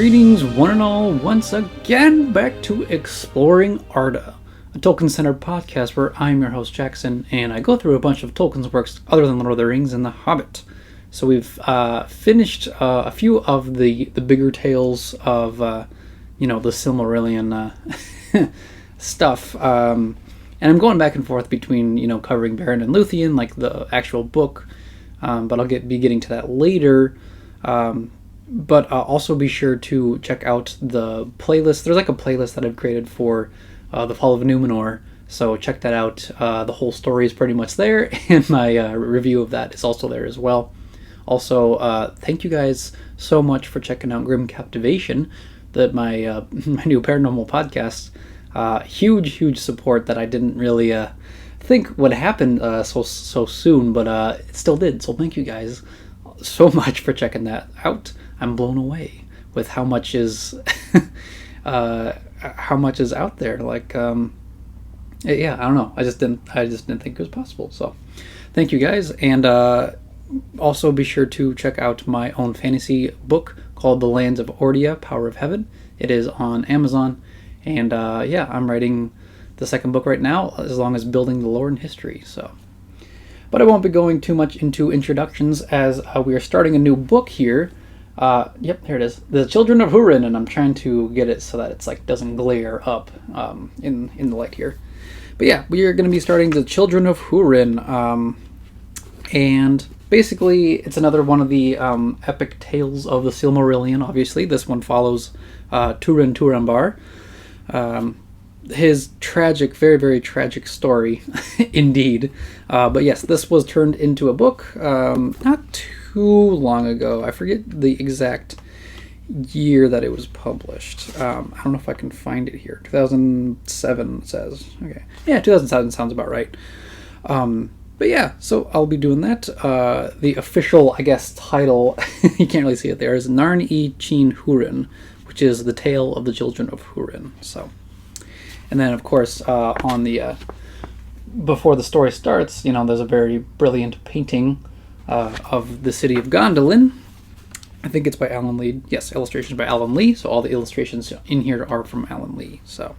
Greetings, one and all, once again back to Exploring Arda, a Tolkien-centered podcast where I'm your host Jackson, and I go through a bunch of Tolkien's works other than Lord of the Rings and The Hobbit. So we've finished a few of the bigger tales of, the Silmarillion stuff, and I'm going back and forth between, covering Beren and Luthien, like the actual book, but I'll be getting to that later. But also be sure to check out the playlist. There's like a playlist that I've created for The Fall of Numenor, so check that out. The whole story is pretty much there, and my review of that is also there as well. Also, thank you guys so much for checking out Grim Captivation, my new paranormal podcast. Huge support that I didn't really think would happen so soon, but it still did. So thank you guys so much for checking that out. I'm blown away with how much is out there. Like, yeah, I don't know. I just didn't think it was possible. So, thank you guys, and also be sure to check out my own fantasy book called The Lands of Ordia: Power of Heaven. It is on Amazon, and yeah, I'm writing the second book right now, as long as building the lore and history. So. But I won't be going too much into introductions, as we are starting a new book here. Yep, here it is. The Children of Húrin, and I'm trying to get it so that it's like doesn't glare up in the light here. But yeah, we are going to be starting the Children of Húrin, and basically it's another one of the epic tales of the Silmarillion. Obviously, this one follows Túrin Turambar. His tragic, very, very tragic story, indeed. But yes, this was turned into a book not too long ago. I forget the exact year that it was published. I don't know if I can find it here. 2007, it says. Okay. Yeah, 2007 sounds about right. But yeah, so I'll be doing that. The official, I guess, title, you can't really see it there, is Narn-i-Chin Húrin, which is the tale of the Children of Húrin. So. And then, of course, on the before the story starts, there's a very brilliant painting of the city of Gondolin. I think it's by Alan Lee. Yes, illustrations by Alan Lee. So all the illustrations in here are from Alan Lee. So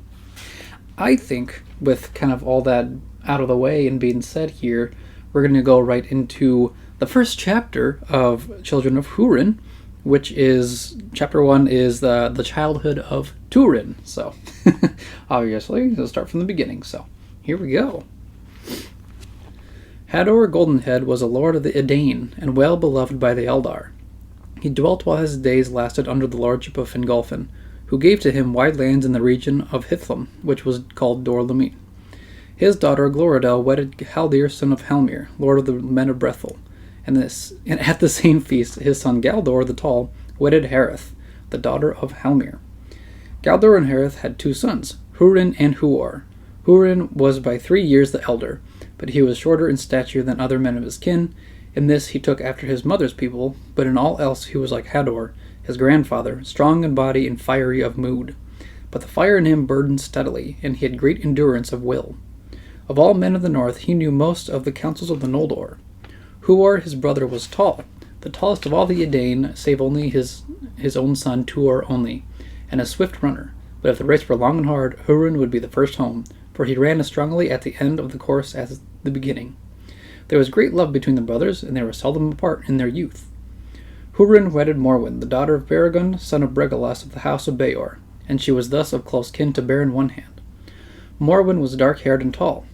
I think with kind of all that out of the way and being said here, we're going to go right into the first chapter of Children of Húrin, which is, chapter 1 is the childhood of Túrin. So, obviously, we'll start from the beginning. So, here we go. Hador Goldenhead was a lord of the Edain, and well beloved by the Eldar. He dwelt while his days lasted under the lordship of Fingolfin, who gave to him wide lands in the region of Hithlum, which was called Dor Lumin. His daughter Glorindel wedded Haldir, son of Halmir, lord of the men of Brethil. And at the same feast, his son Galdor the Tall wedded Harith, the daughter of Halmir. Galdor and Harith had two sons, Húrin and Huor. Húrin was by 3 years the elder, but he was shorter in stature than other men of his kin. In this he took after his mother's people, but in all else he was like Hador, his grandfather, strong in body and fiery of mood. But the fire in him burned steadily, and he had great endurance of will. Of all men of the north he knew most of the counsels of the Noldor. Huor, his brother, was tall, the tallest of all the Edain, save only his own son Tuor only, and a swift runner. But if the race were long and hard, Húrin would be the first home, for he ran as strongly at the end of the course as the beginning. There was great love between the brothers, and they were seldom apart in their youth. Húrin wedded Morwen, the daughter of Beregund, son of Bregalas of the house of Beor, and she was thus of close kin to Beren one hand. Morwen was dark-haired and tall,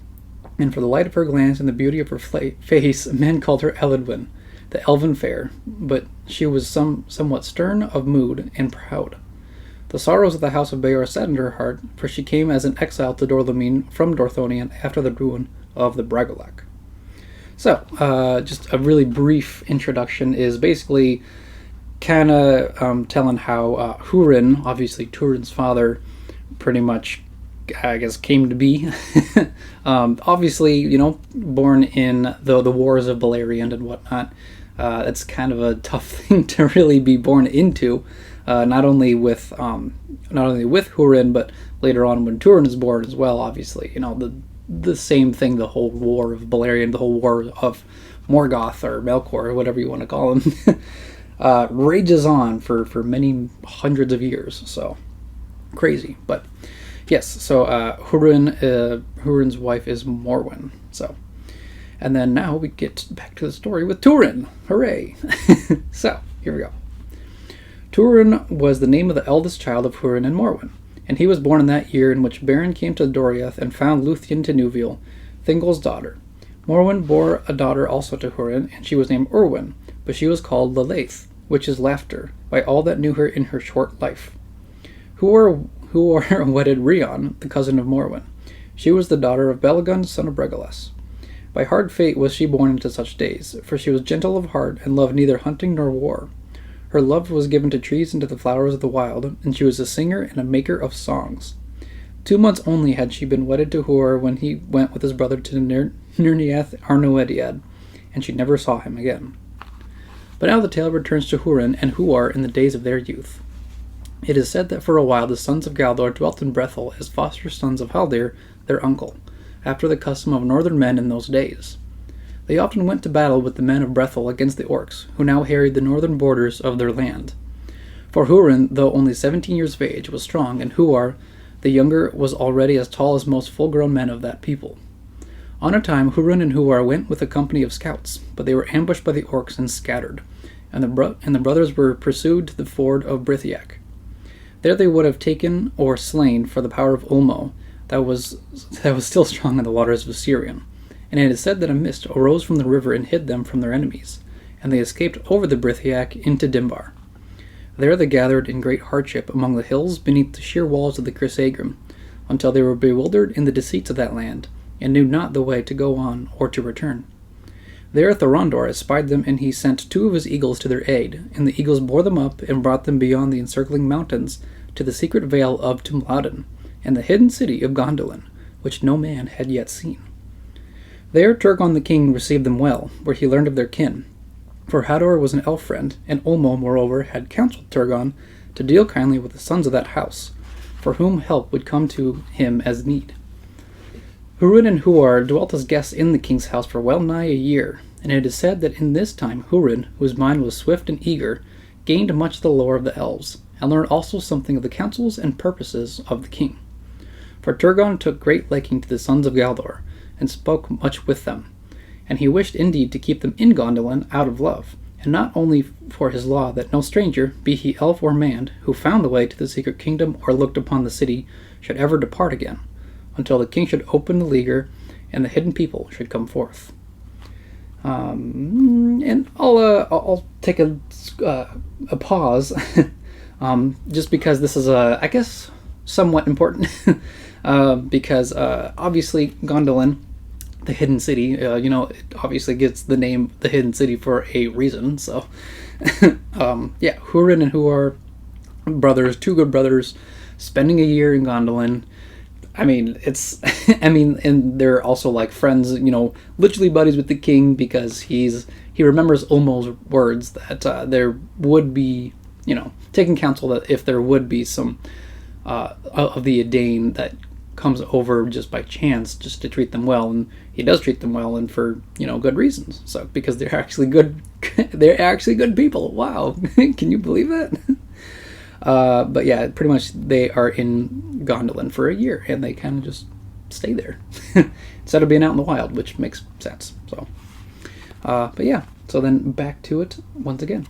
and for the light of her glance and the beauty of her face, men called her Eledwin, the elven fair, but she was somewhat stern of mood and proud. The sorrows of the house of Beor saddened her heart, for she came as an exile to Dor Lumin from Dorthonion after the ruin of the Bragolak. So, just a really brief introduction is basically kind of telling how Húrin, obviously Túrin's father, pretty much I guess came to be. Obviously, born in the wars of Beleriand and whatnot. It's kind of a tough thing to really be born into. Not only with Húrin, but later on when Túrin is born as well. Obviously, the same thing. The whole war of Beleriand, the whole war of Morgoth or Melkor, or whatever you want to call him. rages on for many hundreds of years. So crazy, but yes. So Húrin's wife is Morwen. So, and then now we get back to the story with Túrin. Hooray! So here we go. Túrin was the name of the eldest child of Húrin and Morwen, and he was born in that year in which Beren came to Doriath and found Luthien Tinuviel, Thingol's daughter. Morwen bore a daughter also to Húrin, and she was named Urwen, but she was called Lalaith, which is laughter, by all that knew her in her short life. Húor wedded Rion, the cousin of Morwen. She was the daughter of Belagun, son of Bregalas. By hard fate was she born into such days, for she was gentle of heart and loved neither hunting nor war. Her love was given to trees and to the flowers of the wild, and she was a singer and a maker of songs. 2 months only had she been wedded to Húor when he went with his brother to Nirniath Arnoediad, and she never saw him again. But now the tale returns to Húrin and Húor in the days of their youth. It is said that for a while the sons of Galdor dwelt in Brethil as foster sons of Haldir, their uncle, after the custom of northern men in those days. They often went to battle with the men of Brethil against the orcs, who now harried the northern borders of their land. For Húrin, though only 17 years of age, was strong, and Húor, the younger, was already as tall as most full-grown men of that people. On a time, Húrin and Húor went with a company of scouts, but they were ambushed by the orcs and scattered, and the brothers were pursued to the ford of Brithiac. There they would have taken or slain for the power of Ulmo, that was still strong in the waters of Sirion, and it is said that a mist arose from the river and hid them from their enemies, and they escaped over the Brithiac into Dimbar. There they gathered in great hardship among the hills beneath the sheer walls of the Crisagrim, until they were bewildered in the deceits of that land, and knew not the way to go on or to return. There Thorondor espied them, and he sent 2 of his eagles to their aid, and the eagles bore them up and brought them beyond the encircling mountains to the secret vale of Tumladen, and the hidden city of Gondolin, which no man had yet seen. There Turgon the king received them well, where he learned of their kin, for Hador was an elf friend, and Ulmo, moreover, had counselled Turgon to deal kindly with the sons of that house, for whom help would come to him as need. Húrin and Húor dwelt as guests in the king's house for well nigh a year, and it is said that in this time Húrin, whose mind was swift and eager, gained much of the lore of the elves, and learned also something of the counsels and purposes of the king. For Turgon took great liking to the sons of Galdor, and spoke much with them, and he wished indeed to keep them in Gondolin out of love, and not only for his law that no stranger, be he elf or man, who found the way to the secret kingdom or looked upon the city, should ever depart again, until the king should open the leaguer, and the hidden people should come forth. And I'll take a pause, just because this is I guess somewhat important, because obviously Gondolin, the hidden city, it obviously gets the name the hidden city for a reason. So, yeah, Húrin and Húor, brothers, 2 good brothers, spending a year in Gondolin. I mean, and they're also like friends, literally buddies with the king, because he remembers Ulmo's words that there would be, taking counsel that if there would be some of the Edain that comes over just by chance, just to treat them well, and he does treat them well, and for good reasons. So because they're actually good, they're actually good people. Wow, can you believe that? But yeah, pretty much they are in Gondolin for a year, and they kind of just stay there instead of being out in the wild, which makes sense. So, but yeah, so then back to it once again.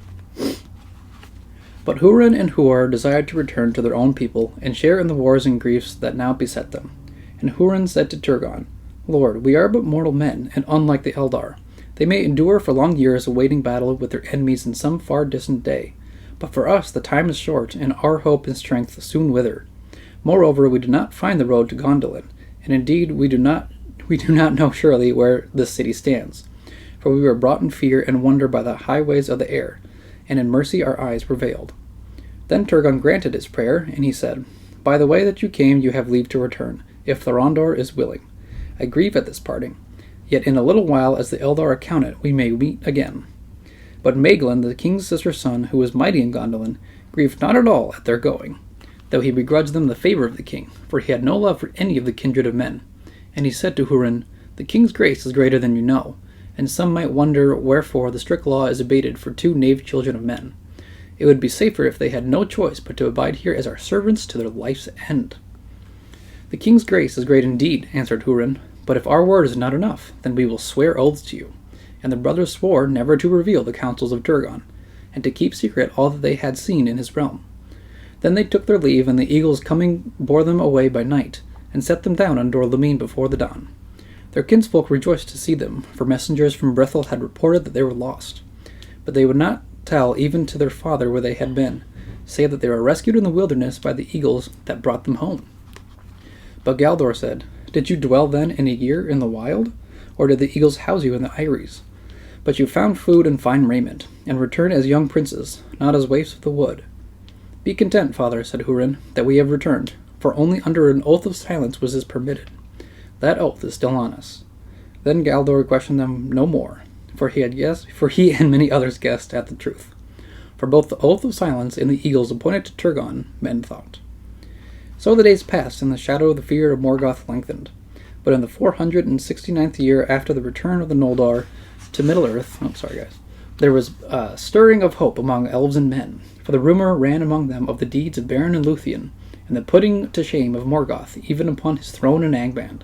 But Húrin and Húor desired to return to their own people and share in the wars and griefs that now beset them. And Húrin said to Turgon, "Lord, we are but mortal men, and unlike the Eldar. They may endure for long years awaiting battle with their enemies in some far distant day. But for us the time is short, and our hope and strength soon wither. Moreover, we do not find the road to Gondolin, and indeed we do not know surely where this city stands. For we were brought in fear and wonder by the highways of the air, and in mercy our eyes were veiled." Then Turgon granted his prayer, and he said, "By the way that you came you have leave to return, if Thorondor is willing. I grieve at this parting, yet in a little while, as the Eldar account it, we may meet again." But Maeglin, the king's sister's son, who was mighty in Gondolin, grieved not at all at their going, though he begrudged them the favor of the king, for he had no love for any of the kindred of men. And he said to Húrin, "The king's grace is greater than you know, and some might wonder wherefore the strict law is abated for 2 knave children of men. It would be safer if they had no choice but to abide here as our servants to their life's end." "The king's grace is great indeed," answered Húrin, "but if our word is not enough, then we will swear oaths to you." And the brothers swore never to reveal the counsels of Turgon, and to keep secret all that they had seen in his realm. Then they took their leave, and the eagles coming bore them away by night, and set them down on Dor Lumine before the dawn. Their kinsfolk rejoiced to see them, for messengers from Brithil had reported that they were lost. But they would not tell even to their father where they had been, save that they were rescued in the wilderness by the eagles that brought them home. But Galdor said, "Did you dwell then in a year in the wild, or did the eagles house you in the eyries? But you found food and fine raiment, and returned as young princes, not as waifs of the wood." "Be content, father," said Húrin, "that we have returned, for only under an oath of silence was this permitted. That oath is still on us." Then Galdor questioned them no more, for he and many others guessed at the truth. For both the oath of silence and the eagles appointed to Turgon, men thought. So the days passed, and the shadow of the fear of Morgoth lengthened. But in the 469th year after the return of the Noldor to Middle-earth, there was a stirring of hope among elves and men, for the rumor ran among them of the deeds of Beren and Luthien, and the putting to shame of Morgoth, even upon his throne in Angband.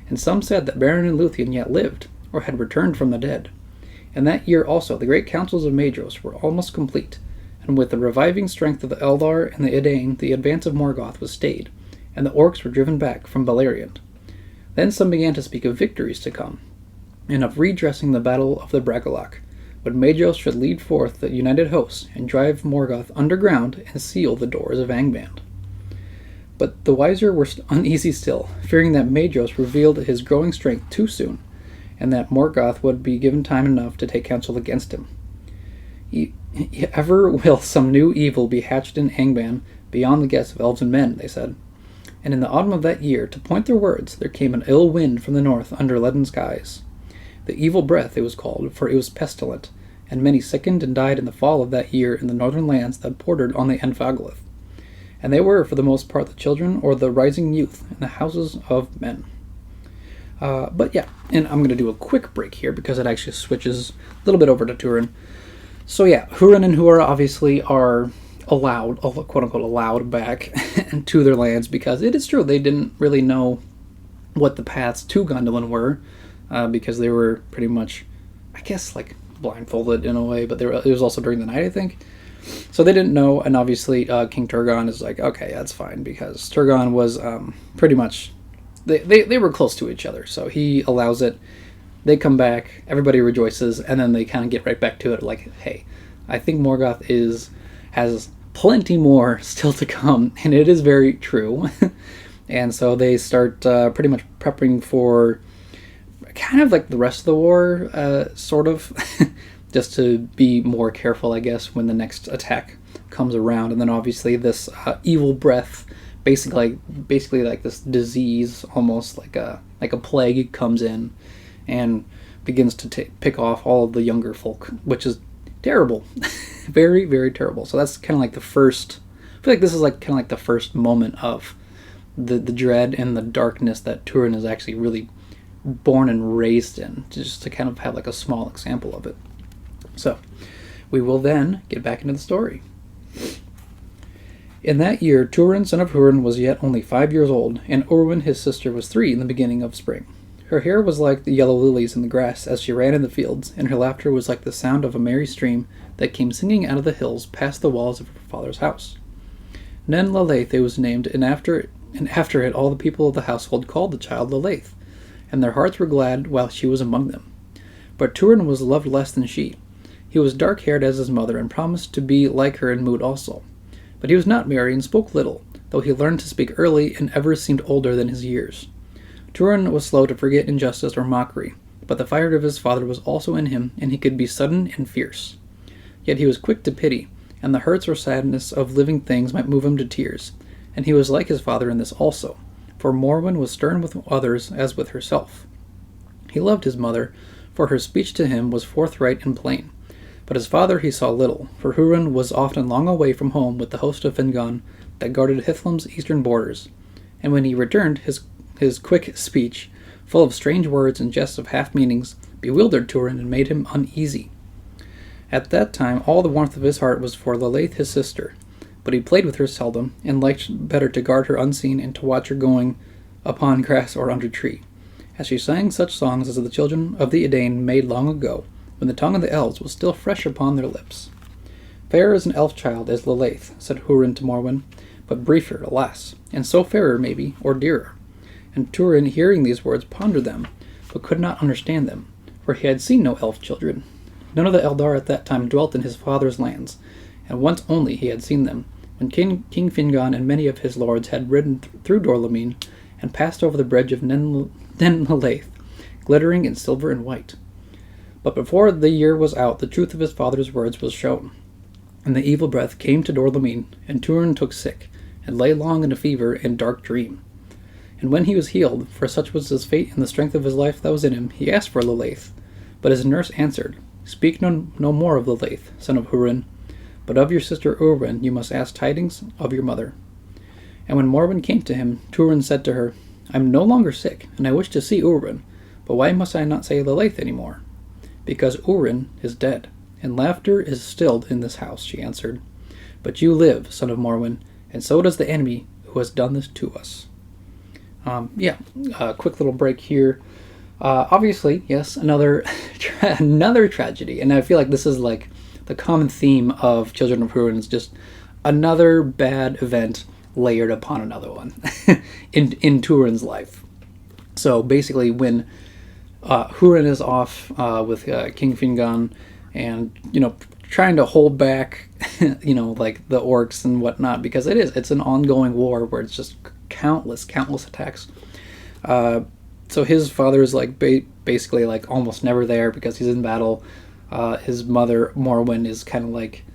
And some said that Beren and Luthien yet lived, or had returned from the dead. And that year also the great councils of Maedhros were almost complete, and with the reviving strength of the Eldar and the Edain, the advance of Morgoth was stayed, and the orcs were driven back from Beleriand. Then some began to speak of victories to come, and of redressing the battle of the Bragollach, when Maedhros should lead forth the united hosts, and drive Morgoth underground, and seal the doors of Angband. But the wiser were uneasy still, fearing that Maedhros revealed his growing strength too soon, and that Morgoth would be given time enough to take counsel against him. "Ever will some new evil be hatched in Angband beyond the guess of elves and men," they said. And in the autumn of that year, to point their words, there came an ill wind from the north under leaden skies. The evil breath it was called, for it was pestilent, and many sickened and died in the fall of that year in the northern lands that bordered on the Enfagolith. And they were, for the most part, the children or the rising youth in the houses of men. But yeah, and I'm going to do a quick break here because it actually switches a little bit over to Túrin. So yeah, Húrin and Húra obviously are allowed, quote-unquote, allowed back to their lands because it is true, they didn't really know what the paths to Gondolin were because they were pretty much, I guess, like blindfolded in a way, but it was also during the night, I think. So they didn't know, and obviously King Turgon is like, okay, that's fine, because Turgon was pretty much, they were close to each other, so he allows it. They come back, everybody rejoices, and then they kind of get right back to it, like, hey, I think Morgoth has plenty more still to come, and it is very true. And so they start pretty much prepping for kind of like the rest of the war, sort of, just to be more careful, I guess, when the next attack comes around. And then obviously this evil breath, basically like this disease, almost like a plague, comes in and begins to pick off all of the younger folk, which is terrible. Very, very terrible. So that's kind of like the first, I feel like this is like kind of like the first moment of the dread and the darkness that Túrin is actually really born and raised in, just to kind of have like a small example of it. So we will then get back into the story. In that year, Túrin, son of Húrin, was yet only 5 years old, and Orwen, his sister, was 3 in the beginning of spring. Her hair was like the yellow lilies in the grass as she ran in the fields, and her laughter was like the sound of a merry stream that came singing out of the hills past the walls of her father's house. Nen Lalaith it was named, and after it all the people of the household called the child Lalaith, and their hearts were glad while she was among them. But Túrin was loved less than she. He was dark-haired as his mother, and promised to be like her in mood also. But he was not merry, and spoke little, though he learned to speak early, and ever seemed older than his years. Túrin was slow to forget injustice or mockery, but the fire of his father was also in him, and he could be sudden and fierce. Yet he was quick to pity, and the hurts or sadness of living things might move him to tears, and he was like his father in this also, for Morwen was stern with others as with herself. He loved his mother, for her speech to him was forthright and plain, but his father he saw little, for Húrin was often long away from home with the host of Fingon that guarded Hithlum's eastern borders, and when he returned, his quick speech, full of strange words and jests of half-meanings, bewildered Túrin and made him uneasy. At that time all the warmth of his heart was for Lilith his sister, but he played with her seldom, and liked better to guard her unseen and to watch her going upon grass or under tree, as she sang such songs as the children of the Edain made long ago, when the tongue of the elves was still fresh upon their lips. Fair as an elf child is Lilith, said Húrin to Morwen, but briefer, alas, and so fairer, maybe, or dearer. And Túrin, hearing these words, pondered them, but could not understand them, for he had seen no elf children. None of the Eldar at that time dwelt in his father's lands, and once only he had seen them, when King Fingon and many of his lords had ridden through Dorlamine, and passed over the bridge of Nen Lilith, glittering in silver and white. But before the year was out, the truth of his father's words was shown, and the evil breath came to Dorlamine, and Túrin took sick, and lay long in a fever and dark dream. And when he was healed, for such was his fate and the strength of his life that was in him, he asked for Lilith. But his nurse answered, Speak no more of Lilith, son of Húrin, but of your sister Urwen you must ask tidings of your mother. And when Morwen came to him, Túrin said to her, I am no longer sick, and I wish to see Urwen, but why must I not say Lilith any more? Because Úrin is dead, and laughter is stilled in this house, she answered. But you live, son of Morwen, and so does the enemy who has done this to us. Quick little break here. Obviously, yes, another tragedy, and I feel like this is like the common theme of Children of Húrin is just another bad event layered upon another one in Túrin's life. So basically, when Húrin is off with King Fingon, and trying to hold back, like the orcs and whatnot, because it's an ongoing war where it's just countless attacks. So his father is like basically like almost never there because he's in battle. His mother Morwen is kind of like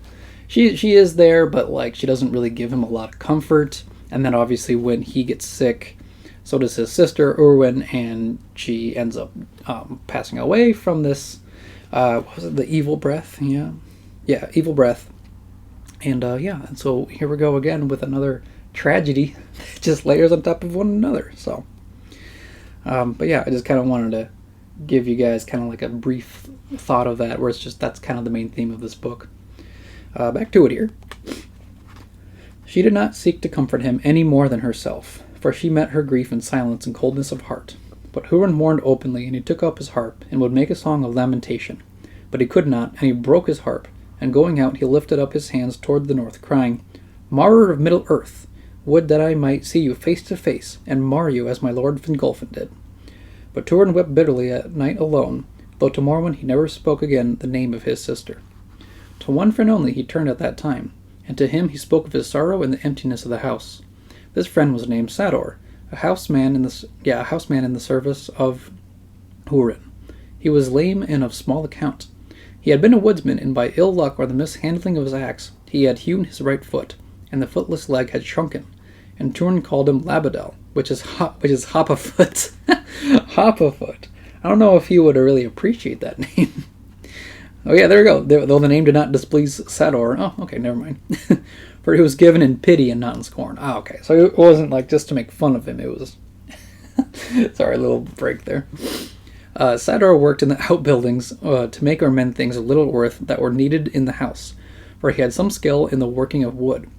she is there, but like she doesn't really give him a lot of comfort. And then obviously when he gets sick, so does his sister Urwen, and she ends up passing away from this. What was it, the evil breath? Yeah, evil breath. And and so here we go again with another tragedy that just layers on top of one another. So, I just kind of wanted to give you guys kind of like a brief thought of that, where it's just that's kind of the main theme of this book. Back to it here. She did not seek to comfort him any more than herself, for she met her grief in silence and coldness of heart. But Húrin mourned openly, and he took up his harp, and would make a song of lamentation. But he could not, and he broke his harp, and going out he lifted up his hands toward the north, crying, Marrer of Middle-earth, would that I might see you face to face, and mar you as my lord Fingolfin did. But Túrin wept bitterly at night alone, though to Morwen he never spoke again the name of his sister. To one friend only he turned at that time, and to him he spoke of his sorrow and the emptiness of the house. This friend was named Sador, a houseman in the service of Húrin. He was lame and of small account. He had been a woodsman, and by ill luck or the mishandling of his axe, he had hewn his right foot, and the footless leg had shrunken. And Túrin called him Labadel, which is hop-a-foot. Hop-a-foot. I don't know if he would really appreciate that name. Oh yeah, there we go. Though the name did not displease Sador. Oh, okay, never mind. For he was given in pity and not in scorn. Ah, okay. So it wasn't like just to make fun of him. It was... Sorry, a little break there. Sador worked in the outbuildings to make or mend things of little worth that were needed in the house, for he had some skill in the working of wood.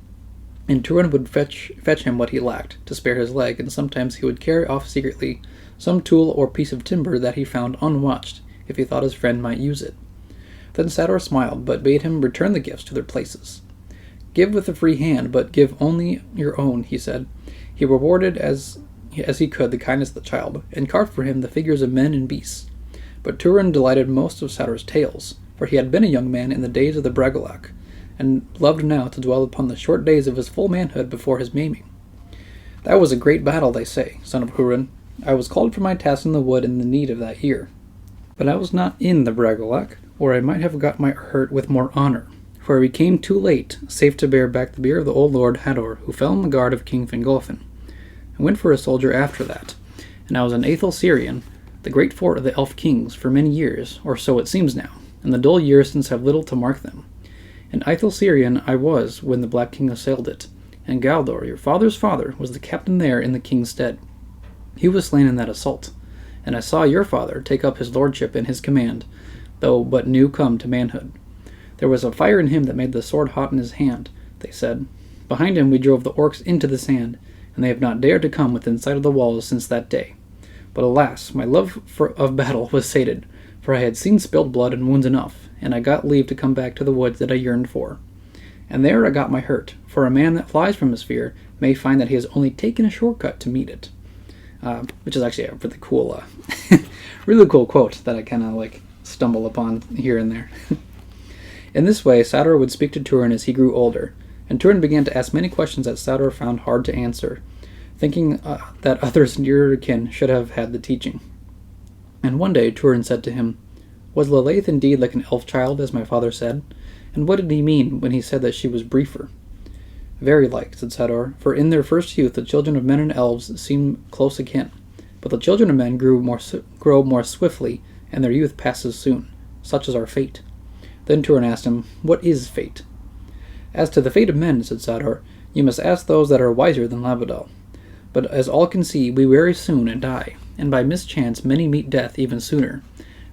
And Túrin would fetch him what he lacked, to spare his leg, and sometimes he would carry off secretly some tool or piece of timber that he found unwatched, if he thought his friend might use it. Then Sador smiled, but bade him return the gifts to their places. Give with a free hand, but give only your own, he said. He rewarded as he could the kindness of the child, and carved for him the figures of men and beasts. But Túrin delighted most of Sador's tales, for he had been a young man in the days of the Bragolak, and loved now to dwell upon the short days of his full manhood before his maiming. That was a great battle, they say, son of Húrin. I was called for my task in the wood in the need of that year. But I was not in the Bragolak, or I might have got my hurt with more honor, for we came too late, safe to bear back the bier of the old lord Hador, who fell in the guard of King Fingolfin. I went for a soldier after that, and I was in Aethelsirion, the great fort of the elf kings, for many years, or so it seems now, and the dull years since have little to mark them. In Aethelsirion I was when the Black King assailed it, and Galdor, your father's father, was the captain there in the king's stead. He was slain in that assault, and I saw your father take up his lordship in his command, though but new come to manhood. There was a fire in him that made the sword hot in his hand, they said. Behind him we drove the orcs into the sand, and they have not dared to come within sight of the walls since that day. But alas, my love of battle was sated, for I had seen spilled blood and wounds enough, and I got leave to come back to the woods that I yearned for. And there I got my hurt, for a man that flies from his fear may find that he has only taken a shortcut to meet it. Which is actually a really cool, really cool quote that I kind of stumble upon here and there. In this way, Sador would speak to Túrin as he grew older, and Túrin began to ask many questions that Sador found hard to answer, thinking that others nearer to kin should have had the teaching. And one day Túrin said to him, "Was Lalaith indeed like an elf child, as my father said? And what did he mean when he said that she was briefer?" "Very like," said Sador, "for in their first youth the children of men and elves seem close akin, but the children of men grow more swiftly, and their youth passes soon. Such is our fate." Then Túrin asked him, "What is fate?" "As to the fate of men," said Sador, "you must ask those that are wiser than Labadel. But as all can see, we weary soon and die, and by mischance many meet death even sooner.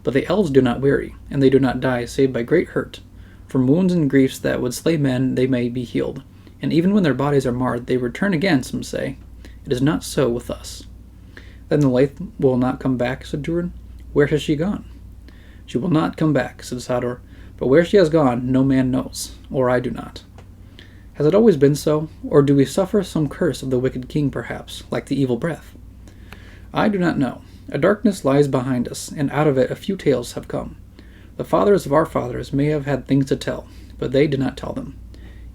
But the elves do not weary, and they do not die save by great hurt. From wounds and griefs that would slay men they may be healed, and even when their bodies are marred they return again, some say. It is not so with us." "Then the Lalaith will not come back," said Túrin. "Where has she gone?" "She will not come back," said Sador, "but where she has gone no man knows, or I do not." "Has it always been so, or do we suffer some curse of the wicked king, perhaps, like the evil breath?" "I do not know. A darkness lies behind us, and out of it a few tales have come. The fathers of our fathers may have had things to tell, but they did not tell them.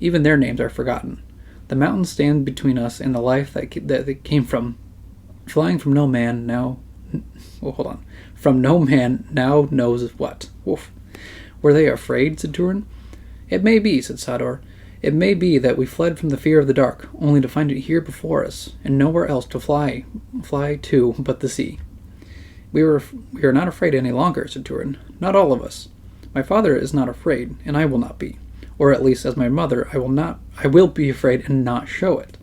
Even their names are forgotten. The mountains stand between us and the life that they came from, flying from no man from no man now knows what. Woof. Were they afraid?" said Túrin. "It may be," said Sador. "It may be that we fled from the fear of the dark, only to find it here before us, and nowhere else to fly to but the sea." We are not afraid any longer," said Túrin. "Not all of us. My father is not afraid, and I will not be. Or at least, as my mother, I will be afraid and not show it."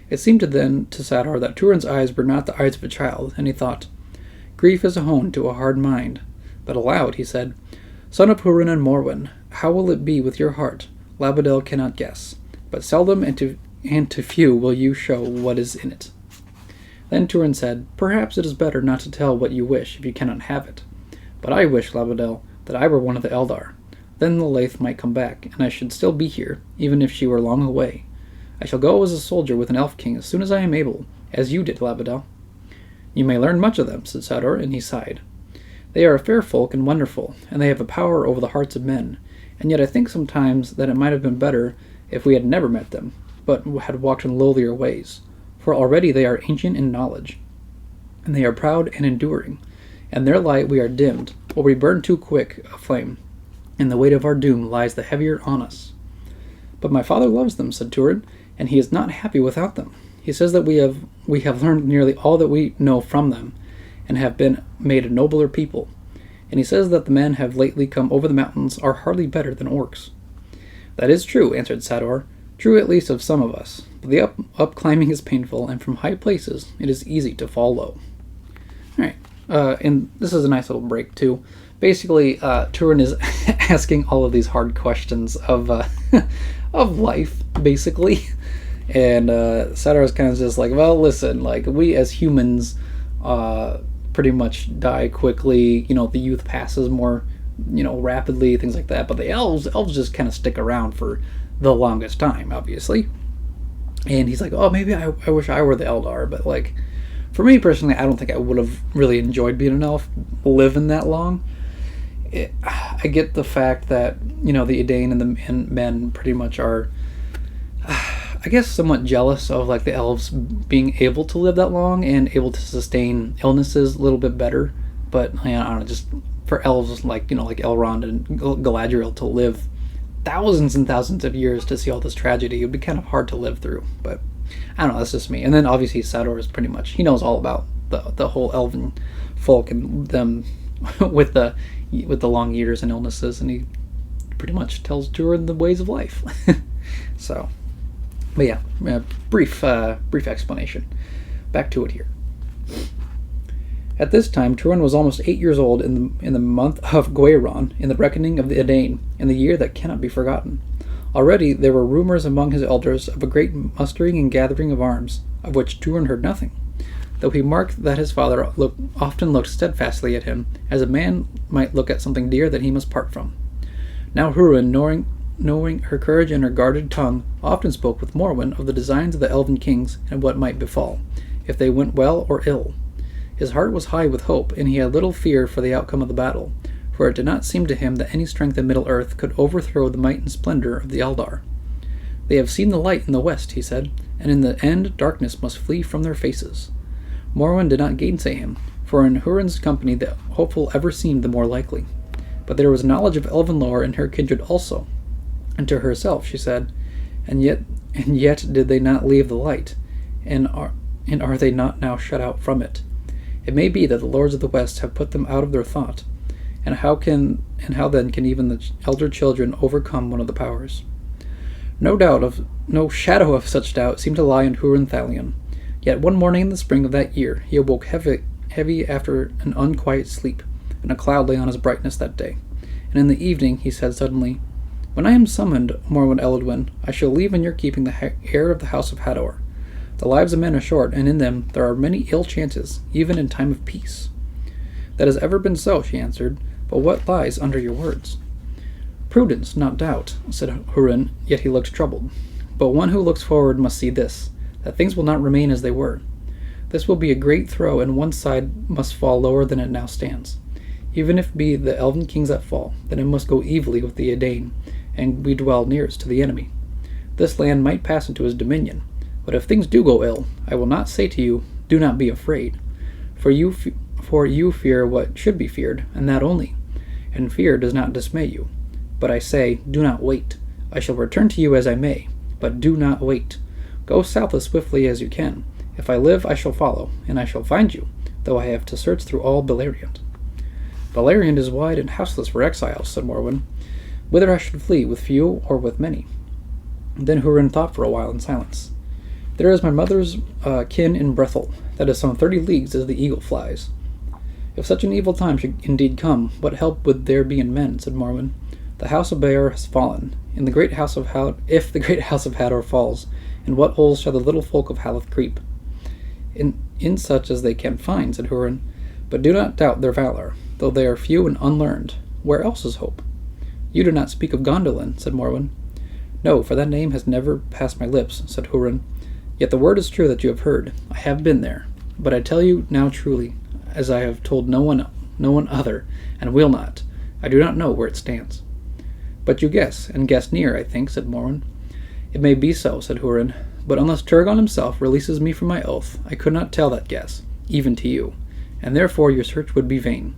It seemed to Sador that Túrin's eyes were not the eyes of a child, and he thought, "Grief is a hone to a hard mind." But aloud he said, "Son of Húrin and Morwen, how will it be with your heart? Labadel cannot guess, but seldom and to few will you show what is in it." Then Túrin said, "Perhaps it is better not to tell what you wish if you cannot have it. But I wish, Labadel, that I were one of the Eldar. Then the Lalaith might come back, and I should still be here, even if she were long away. I shall go as a soldier with an elf king as soon as I am able, as you did, Labadel." "You may learn much of them," said Sador, and he sighed. "They are a fair folk and wonderful, and they have a power over the hearts of men, and yet I think sometimes that it might have been better if we had never met them, but had walked in lowlier ways. For already they are ancient in knowledge, and they are proud and enduring, and their light we are dimmed, or we burn too quick a flame, and the weight of our doom lies the heavier on us." "But my father loves them," said Túrin, "and he is not happy without them. He says that we have learned nearly all that we know from them, and have been made a nobler people. And he says that the men have lately come over the mountains are hardly better than orcs." "That is true," answered Sador. "True at least of some of us. But the up climbing is painful, and from high places it is easy to fall low." Alright, and this is a nice little break too. Basically, Túrin is asking all of these hard questions of of life, basically. And Sador is kind of just like, well, listen, we as humans pretty much die quickly, the youth passes more, rapidly, things like that, but the elves just kind of stick around for the longest time, obviously. And he's like, oh, maybe I wish I were the Eldar, but for me personally, I don't think I would have really enjoyed being an elf, living that long. I get the fact that, the Edain and the men pretty much are, I guess, somewhat jealous of the elves being able to live that long and able to sustain illnesses a little bit better. But I don't know, just for elves like Elrond and Galadriel to live thousands and thousands of years to see all this tragedy, it would be kind of hard to live through. But I don't know, that's just me. And then obviously Sador is pretty much, he knows all about the whole elven folk and them with the long years and illnesses, and he pretty much tells Túrin the ways of life. So, but yeah, brief explanation. Back to it here. At this time, Túrin was almost 8 years old in the month of Gwaeron, in the reckoning of the Edain, in the year that cannot be forgotten. Already there were rumors among his elders of a great mustering and gathering of arms, of which Túrin heard nothing, though he marked that his father often looked steadfastly at him, as a man might look at something dear that he must part from. Now Húrin, knowing her courage and her guarded tongue, often spoke with Morwen of the designs of the elven kings and what might befall, if they went well or ill. His heart was high with hope, and he had little fear for the outcome of the battle, for it did not seem to him that any strength in Middle-earth could overthrow the might and splendor of the Eldar. They have seen the light in the west, he said, and in the end darkness must flee from their faces. Morwen did not gainsay him, for in Húrin's company the hopeful ever seemed the more likely. But there was knowledge of elven lore in her kindred also, and to herself she said, and yet did they not leave the light, and are they not now shut out from it? It may be that the lords of the west have put them out of their thought, and how then can even the elder children overcome one of the powers? No shadow of such doubt seemed to lie in Húrin Thalion. Yet one morning in the spring of that year he awoke heavy after an unquiet sleep, and a cloud lay on his brightness that day. And in the evening he said suddenly, "When I am summoned, Morwen Eladwin, I shall leave in your keeping the heir of the house of Hador. The lives of men are short, and in them there are many ill chances, even in time of peace." "That has ever been so," she answered, "but what lies under your words?" "Prudence, not doubt," said Húrin, yet he looked troubled. "But one who looks forward must see this, that things will not remain as they were. This will be a great throw, and one side must fall lower than it now stands. Even if be the elven kings that fall, then it must go evilly with the Edain, and we dwell nearest to the enemy. This land might pass into his dominion, but if things do go ill, I will not say to you, 'Do not be afraid,' for you fear what should be feared, and that only, and fear does not dismay you. But I say, do not wait. I shall return to you as I may, but do not wait. Go south as swiftly as you can. If I live, I shall follow, and I shall find you, though I have to search through all Beleriand." "Beleriand is wide and houseless for exiles," said Morwen. "Whither I should flee, with few or with many?" Then Húrin thought for a while in silence. "There is my mother's kin in Brethil, that is some 30 leagues as the eagle flies." "If such an evil time should indeed come, what help would there be in men?" said Morwen. "The house of Beor has fallen. If the great house of Hador falls, in what holes shall the little folk of Haleth creep?" In such as they can find," said Húrin. "But do not doubt their valor, though they are few and unlearned. Where else is hope?" "You do not speak of Gondolin," said Morwen. "No, for that name has never passed my lips," said Húrin. "Yet the word is true that you have heard. I have been there. But I tell you now truly, as I have told no one other, and will not. I do not know where it stands." "But you guess, and guess near, I think," said Morwen. "It may be so," said Húrin, "but unless Turgon himself releases me from my oath, I could not tell that guess, even to you, and therefore your search would be vain.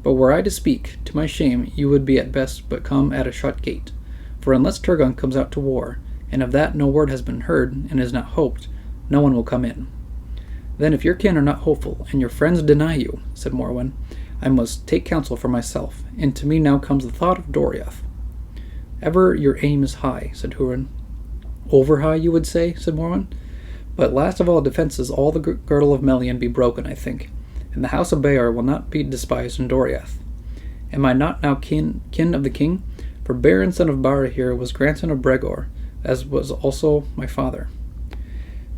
But were I to speak, to my shame you would be at best but come at a shut gate. For unless Turgon comes out to war, and of that no word has been heard and is not hoped, no one will come in." "Then if your kin are not hopeful, and your friends deny you," said Morwen, "I must take counsel for myself, and to me now comes the thought of Doriath." "Ever your aim is high," said Húrin. "Over high, you would say," said Morwen. "But last of all defences, all the girdle of Melian be broken, I think, and the house of Beor will not be despised in Doriath. Am I not now kin of the king? For Beren, son of Barahir, was grandson of Bregor, as was also my father."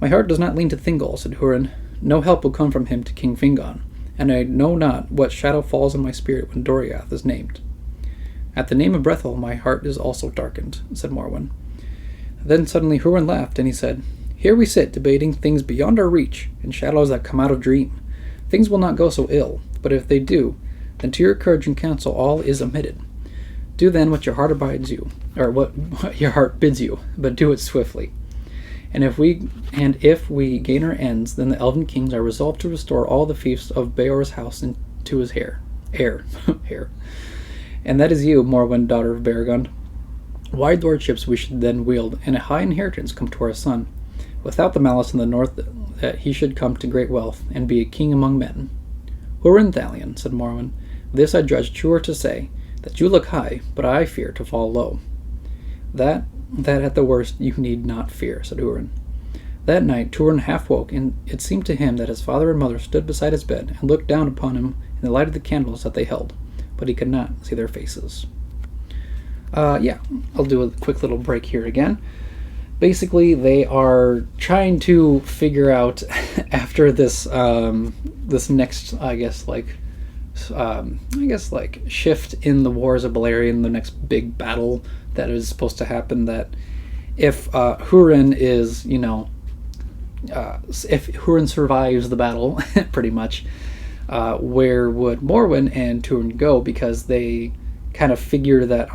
"My heart does not lean to Thingol," said Húrin. "No help will come from him to King Fingon, and I know not what shadow falls on my spirit when Doriath is named." "At the name of Brethil my heart is also darkened," said Morwen. Then suddenly Húrin laughed, and he said, "Here we sit debating things beyond our reach, and shadows that come out of dream. Things will not go so ill, but if they do, then to your courage and counsel all is omitted. Do then what your heart bids you, but do it swiftly. And if we gain our ends, then the elven kings are resolved to restore all the fiefs of Beor's house to his heir. And that is you, Morwen, daughter of Beregond. Wide lordships we should then wield, and a high inheritance come to our son, without the malice in the north that he should come to great wealth, and be a king among men." "Húrin Thalion," said Morwen, "this I judge truer to say, that you look high, but I fear to fall low." That at the worst you need not fear," said Húrin. That night Túrin half woke, and it seemed to him that his father and mother stood beside his bed and looked down upon him in the light of the candles that they held, but he could not see their faces. Yeah, I'll do a quick little break here again. Basically, they are trying to figure out after this this next, shift in the Wars of Beleriand, the next big battle that is supposed to happen. That if Húrin is, if Húrin survives the battle, pretty much, where would Morwen and Túrin go? Because they kind of figure that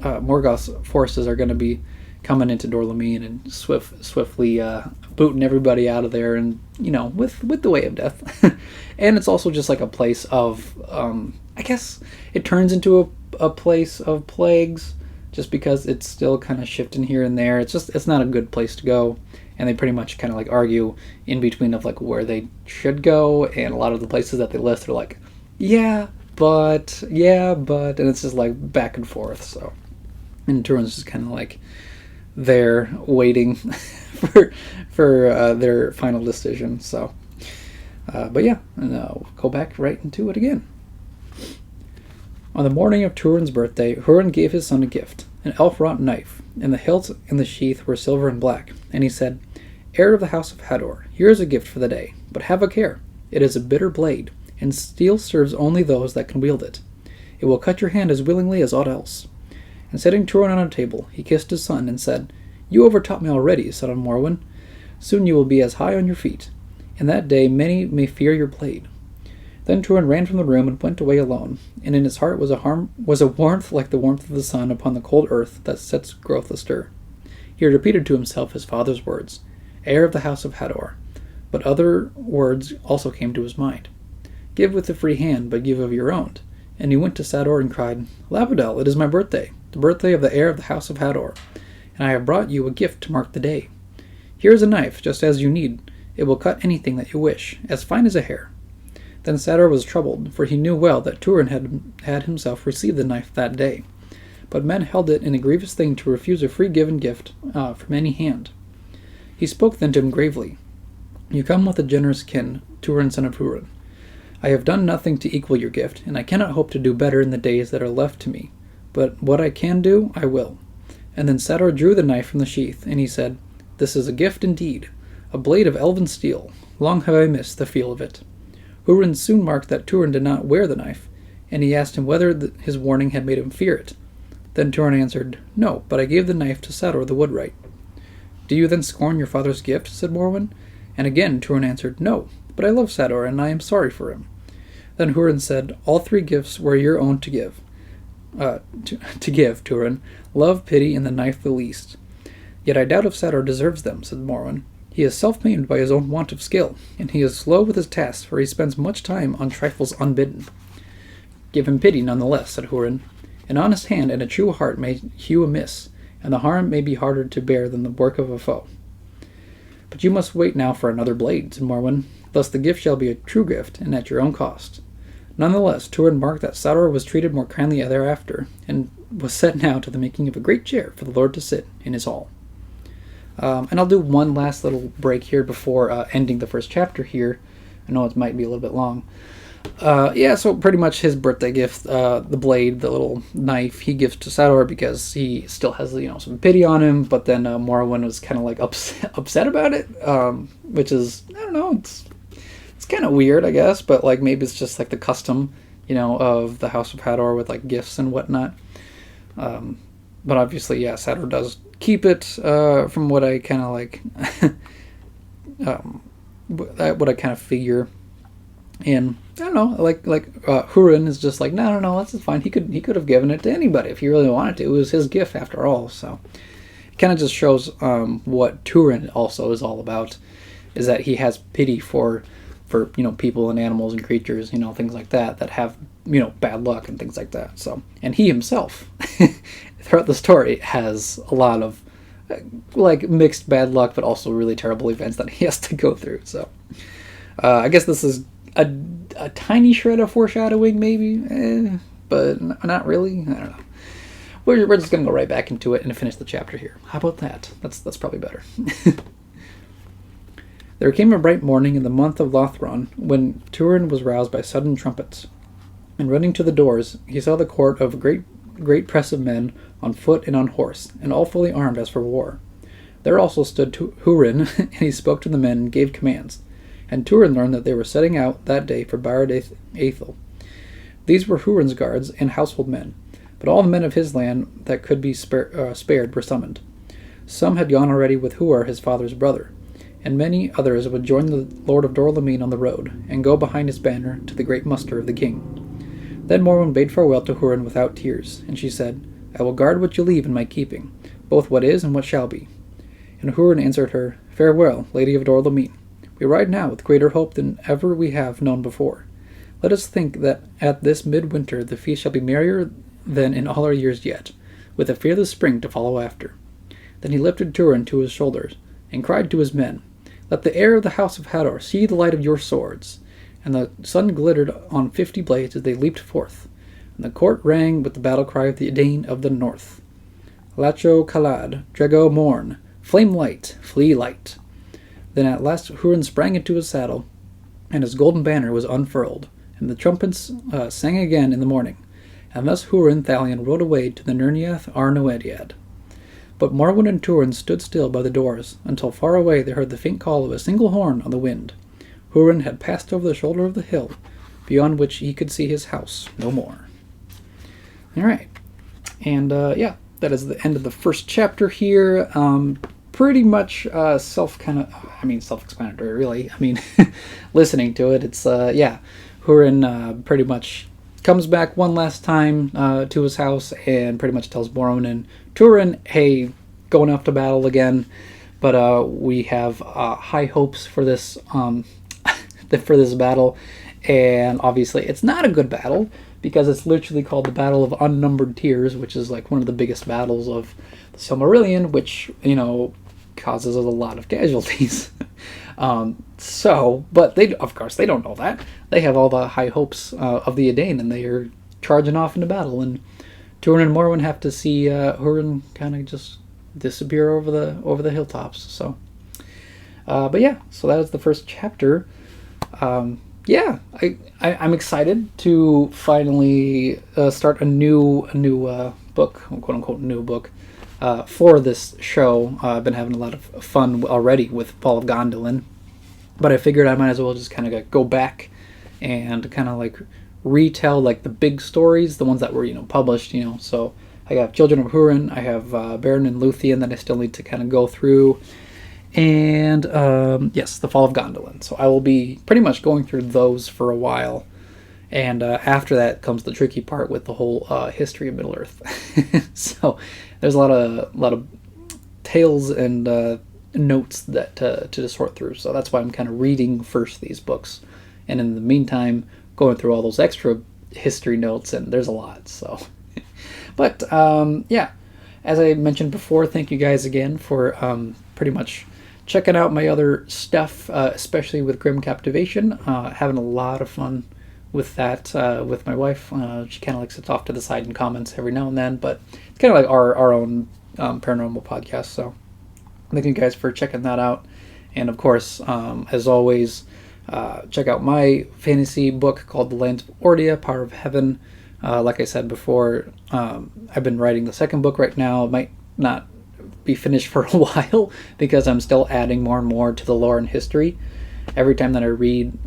Morgoth's forces are going to be coming into Dorlamine and swiftly booting everybody out of there, and with the way of death. And it's also just like a place of I guess it turns into a place of plagues, just because it's still kind of shifting here and there. It's not a good place to go, and they pretty much kind of like argue in between of like where they should go, and a lot of the places that they list are like yeah but, and it's just like back and forth. So, and Túrin's just kind of like there waiting for their final decision. So but yeah, and I'll go back right into it again. On the morning of Túrin's birthday, Húrin gave his son a gift, an elf-wrought knife, and the hilt and the sheath were silver and black, and he said, "Heir of the house of Hador, here is a gift for the day, but have a care. It is a bitter blade, and steel serves only those that can wield it. It will cut your hand as willingly as aught else." And setting Túrin on a table, he kissed his son and said, "You overtop me already, son of Morwen. Soon you will be as high on your feet, and that day many may fear your blade." Then Túrin ran from the room and went away alone, and in his heart was a warmth like the warmth of the sun upon the cold earth that sets growth astir. He repeated to himself his father's words, "Heir of the house of Hador," but other words also came to his mind. "Give with a free hand, but give of your own." And he went to Sador and cried, "Lapadel, it is my birthday, the birthday of the heir of the house of Hador, and I have brought you a gift to mark the day. Here is a knife, just as you need. It will cut anything that you wish, as fine as a hair." Then Sador was troubled, for he knew well that Túrin had himself received the knife that day. But men held it in a grievous thing to refuse a free given gift from any hand. He spoke then to him gravely, "You come with a generous kin, Túrin, son of Húrin. I have done nothing to equal your gift, and I cannot hope to do better in the days that are left to me. But what I can do, I will." And then Sador drew the knife from the sheath, and he said, "This is a gift indeed, a blade of elven steel. Long have I missed the feel of it." Húrin soon marked that Túrin did not wear the knife, and he asked him whether his warning had made him fear it. Then Túrin answered, "No, but I gave the knife to Sador the woodwright." "Do you then scorn your father's gift?" said Morwen. And again Túrin answered, "No, but I love Sador, and I am sorry for him." Then Húrin said, "All three gifts were your own to give. To give, Túrin, love, pity, and the knife the least. Yet I doubt if Sador deserves them," said Morwen. "He is self-maimed by his own want of skill, and he is slow with his tasks, for he spends much time on trifles unbidden." "Give him pity none the less," said Húrin. "An honest hand and a true heart may hew amiss, and the harm may be harder to bear than the work of a foe." "But you must wait now for another blade," said Morwen. "Thus the gift shall be a true gift, and at your own cost." None the less, Túrin marked that Sador was treated more kindly thereafter, and was set now to the making of a great chair for the Lord to sit in his hall. And I'll do one last little break here before ending the first chapter here. I know it might be a little bit long. So pretty much his birthday gift, the blade, the little knife, he gives to Sador because he still has, some pity on him, but then Morwen was kind of like upset about it, which is, I don't know, it's kind of weird, I guess, but like maybe it's just like the custom, of the House of Hador with like gifts and whatnot. But obviously, yeah, Sador does keep it, from what I kind of like, what I kind of figure. And I don't know, like Húrin is just like, no, that's fine. He could have given it to anybody if he really wanted to. It was his gift after all. So it kind of just shows what Túrin also is all about, is that he has pity for people and animals and creatures, things like that have bad luck and things like that. So, and he himself throughout the story has a lot of like mixed bad luck, but also really terrible events that he has to go through. So I guess this is a tiny shred of foreshadowing, maybe, but not really. I don't know. We're just gonna go right back into it and finish the chapter here. How about that? That's probably better. There came a bright morning in the month of Lothron, when Túrin was roused by sudden trumpets. And running to the doors, he saw the court of a great press of men, on foot and on horse, and all fully armed as for war. There also stood Húrin, and he spoke to the men and gave commands. And Túrin learned that they were setting out that day for Barad Aethel. These were Húrin's guards and household men, but all the men of his land that could be spared were summoned. Some had gone already with Huar, his father's brother, and many others would join the Lord of Dor-lómin on the road, and go behind his banner to the great muster of the king. Then Morwen bade farewell to Húrin without tears, and she said, I will guard what you leave in my keeping, both what is and what shall be. And Húrin answered her, Farewell, Lady of Dor-lómin. We ride now with greater hope than ever we have known before. Let us think that at this midwinter the feast shall be merrier than in all our years yet, with a fearless spring to follow after. Then he lifted Túrin to his shoulders, and cried to his men, Let the heir of the house of Hador see the light of your swords. And the sun glittered on 50 blades as they leaped forth, and the court rang with the battle cry of the Edain of the north. Lacho Kalad, Drego Morn, flame light, flee light. Then at last Húrin sprang into his saddle, and his golden banner was unfurled, and the trumpets sang again in the morning. And thus Húrin Thalion rode away to the Nirniath Ar-Noediad. But Morwen and Túrin stood still by the doors, until far away they heard the faint call of a single horn on the wind. Húrin had passed over the shoulder of the hill, beyond which he could see his house no more. All right. And, that is the end of the first chapter here. Pretty much self-explanatory, really. I mean, listening to it, it's, Húrin pretty much comes back one last time to his house and pretty much tells Morwen and Túrin, hey, going off to battle again. But we have high hopes for this for this battle, and obviously it's not a good battle because it's literally called the Battle of Unnumbered Tears, which is like one of the biggest battles of the Silmarillion, which causes a lot of casualties. But they, of course, they don't know that. They have all the high hopes of the Edain, and they are charging off into battle. And Túrin and Morwen have to see Húrin kind of just disappear over the hilltops. So, so that is the first chapter. I'm excited to finally start a new book, quote unquote new book, for this show. I've been having a lot of fun already with Paul of Gondolin, but I figured I might as well just kind of go back and kind of like retell like the big stories, the ones that were published. So I have Children of Húrin, I have Beren and Luthien that I still need to kind of go through. And, the Fall of Gondolin. So I will be pretty much going through those for a while. And after that comes the tricky part with the whole history of Middle-earth. So there's a lot of tales and notes that to sort through. So that's why I'm kind of reading first these books. And in the meantime, going through all those extra history notes, and there's a lot. So, but, as I mentioned before, thank you guys again for pretty much checking out my other stuff, especially with Grim Captivation. Having a lot of fun with that with my wife. She kind of likes to off to the side in comments every now and then, but it's kind of like our own paranormal podcast. So thank you guys for checking that out. And of course, as always, check out my fantasy book called The Lands of Ordia, Power of Heaven. Like I said before, I've been writing the second book right now. It might not be finished for a while because I'm still adding more and more to the lore and history. Every time that I read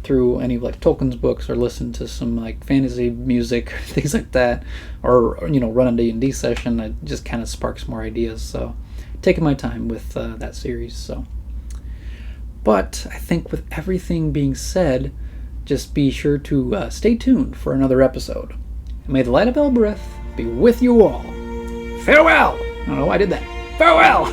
through any of like Tolkien's books or listen to some like fantasy music, things like that, or run a D&D session, it just kind of sparks more ideas. So taking my time with that series. So, but I think with everything being said, just be sure to stay tuned for another episode. And may the light of Elbereth be with you all. Farewell! I don't know why I did that. Farewell!